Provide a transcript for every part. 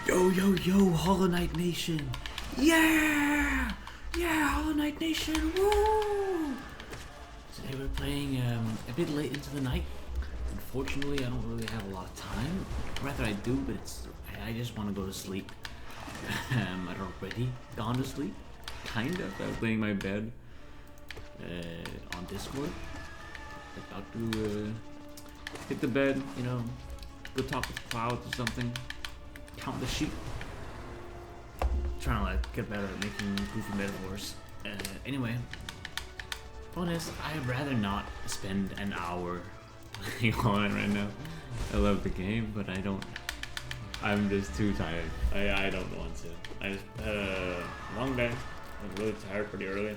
Yo, yo, yo, Hollow Knight Nation! Yeah! Yeah, Hollow Knight Nation! Woo! Today we're playing a bit late into the night. Unfortunately, I don't really have a lot of time. Rather, I do, but I just want to go to sleep. I'd already gone to sleep. Kind of. I was laying in my bed on Discord. About to hit the bed, you know, go talk with the clouds or something. Count the sheep. Trying to like get better at making goofy metaphors. Anyway, point is, I'd rather not spend an hour playing on it right now. I love the game, but I don't. I'm just too tired. I don't want to. I just had a long day. I was really tired pretty early.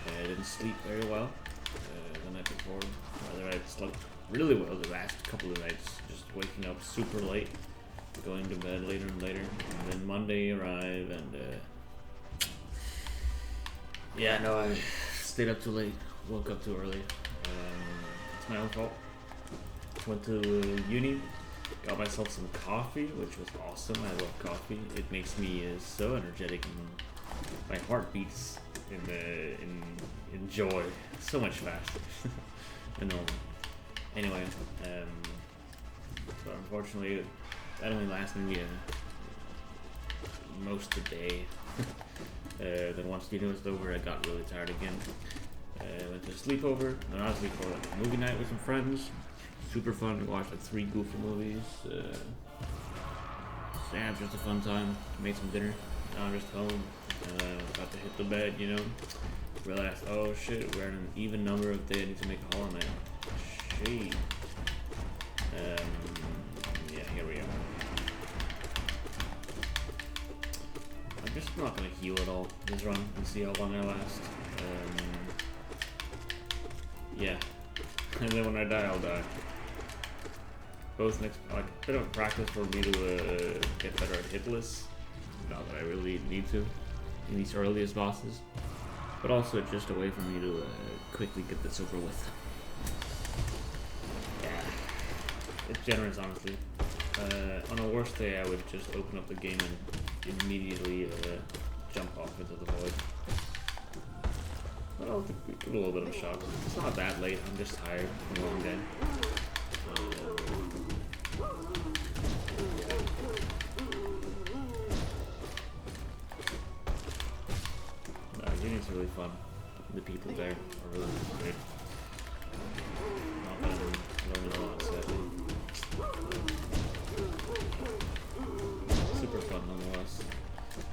I didn't sleep very well the night before. Rather, I slept really well the last couple of nights. Just waking up super late, going to bed later and later, and then Monday arrived, and yeah, no, I stayed up too late, woke up too early. It's my own fault. Went to uni, got myself some coffee, which was awesome. I love coffee. It makes me so energetic, and my heart beats in joy so much faster than normal. Anyway, but unfortunately, that only lasted me most of the day. Then once dinner was over, I got really tired again. Went to a sleepover. No, not a sleepover, like a movie night with some friends. Super fun. We watched like 3 goofy movies. Yeah, it was just a fun time. Made some dinner. Now I'm just home. About to hit the bed, you know. Realized, oh shit, we're in an even number of days. I need to make a Hollow Knight. Shit. Yeah, here we are. I'm just not gonna heal at all this run and see how long I last. Yeah. And then when I die, I'll die. Both next, like a bit of practice for me to get better at hit lists. Not that I really need to in these earliest bosses, but also just a way for me to quickly get this over with. Yeah, it's generous, honestly. On a worst day, I would just open up the game and immediately jump off into the void. But I'll give it a little bit of a shot. It's not that late. I'm just tired from a long day. Uni's really fun. The people there are really great. Not that I'm learning a lot, sadly. Super fun nonetheless.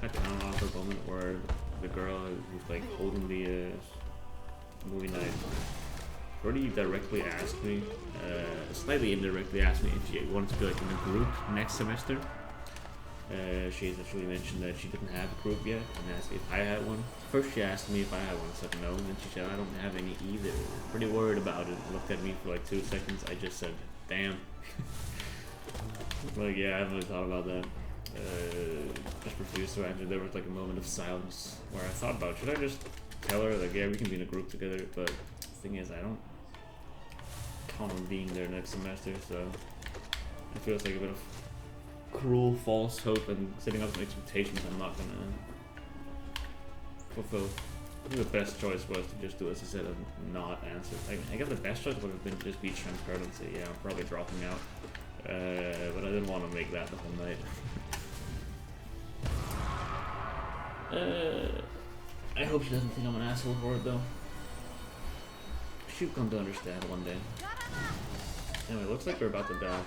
I kind of awkward moment where the girl who's like holding the movie night already directly asked me, slightly indirectly asked me if she wanted to be like in a group next semester. She actually mentioned that she didn't have a group yet and asked if I had one. First she asked me if I had one, I said no, and then she said I don't have any either. Pretty worried about it, looked at me for like 2 seconds, I just said, damn. Like, yeah, I haven't really thought about that. Just refused to answer. There was like a moment of silence where I thought about, should I just tell her, like, yeah, we can be in a group together, but the thing is, I don't count on being there next semester, so it feels like a bit of cruel false hope and setting up some expectations I'm not gonna fulfill. I think the best choice was to just do as I said and not answer. I guess the best choice would have been to just be transparent and say, yeah, I'm probably dropping out. But I didn't want to make that the whole night. I hope she doesn't think I'm an asshole for it though. She'll come to understand one day. Anyway, looks like we're about to die.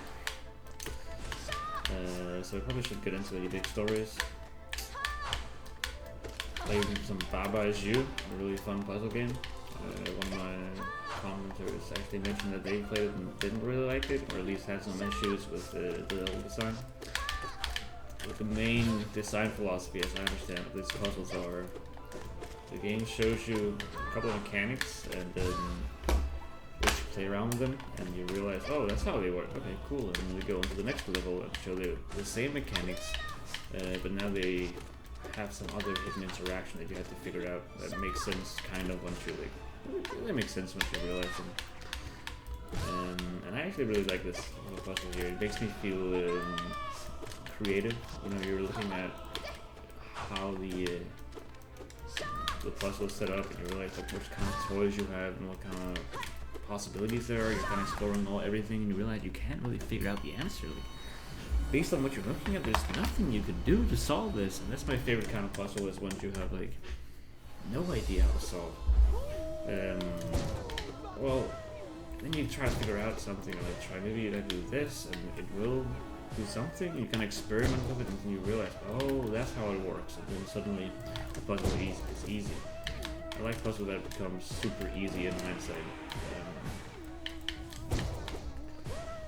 So we probably should get into the big stories. Played some Baba Is You, a really fun puzzle game. One of my commenters actually mentioned that they played it and didn't really like it, or at least had some issues with the level design. But the main design philosophy, as I understand it, these puzzles are, the game shows you a couple of mechanics and then play around with them, and you realize, oh, that's how they work. Okay, cool. And then we go into the next level and show the same mechanics, but now they have some other hidden interaction that you have to figure out. That makes sense, kind of, once you like. It really makes sense once you realize them. And I actually really like this little puzzle here. It makes me feel creative. You know, you're looking at how the puzzle is set up, and you realize like which kind of toys you have and what kind of possibilities there are. You're kind of exploring everything, and you realize you can't really figure out the answer. Like, based on what you're looking at, there's nothing you could do to solve this, and that's my favorite kind of puzzle, is ones you have like no idea how to solve. Well, then you try to figure out something, like try maybe I do this, and it will do something. You can experiment with it, and then you realize, oh, that's how it works, and then suddenly the puzzle is easy. I like puzzle that becomes super easy in hindsight.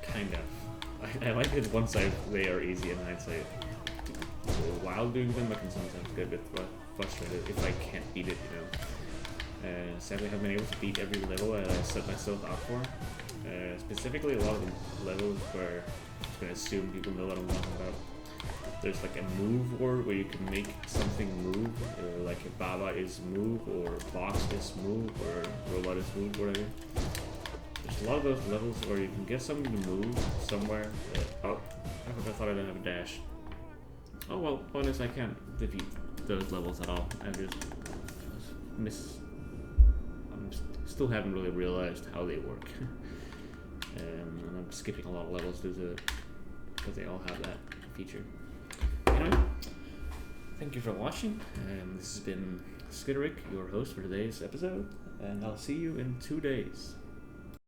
Kind of. I like it once they are easy in hindsight. While doing them, I can sometimes get a bit frustrated if I can't beat it, you know. Sadly, I haven't been able to beat every level that I set myself out for. Specifically, a lot of the levels where I'm just gonna assume people know what I'm talking about. There's like a move word where you can make something move, like a Baba is move, or box is move, or robot is move, whatever. There's a lot of those levels where you can get something to move somewhere. Oh, I thought I didn't have a dash. Oh well, bonus, I can't defeat those levels at all. I still haven't really realized how they work. And I'm skipping a lot of levels because they all have that feature. Anyway, thank you for watching. This has been Skiderick, your host for today's episode, and I'll see you in 2 days.